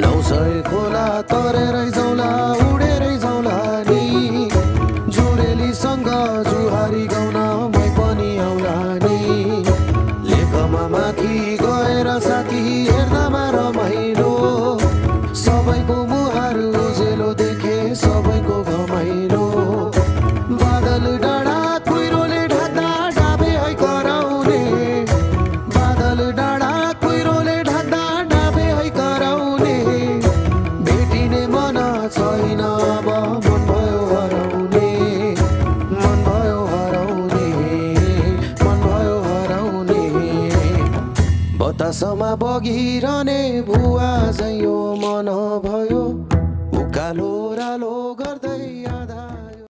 900 खोला तरेरै जाउँला उडेरै जाउँला नि जोरेलीसँग जुहारी गाउन मै पनि आउला नि लेखमा माथि गएर साथी हेर्दामा रमाइलो सबैको मुहार उजेलो देखे सबैको घमाइलो बादल डाँडा कुहिरोले ढाक्दा डाबे है कराउने बादल डाँडा कुहिरोले ढाक्दा डाबे है कराउने भेटिने मन छैन अब मन भयो हराउने मन भयो हराउने मन भयो हराउने बतासमा बगिरहने भुवा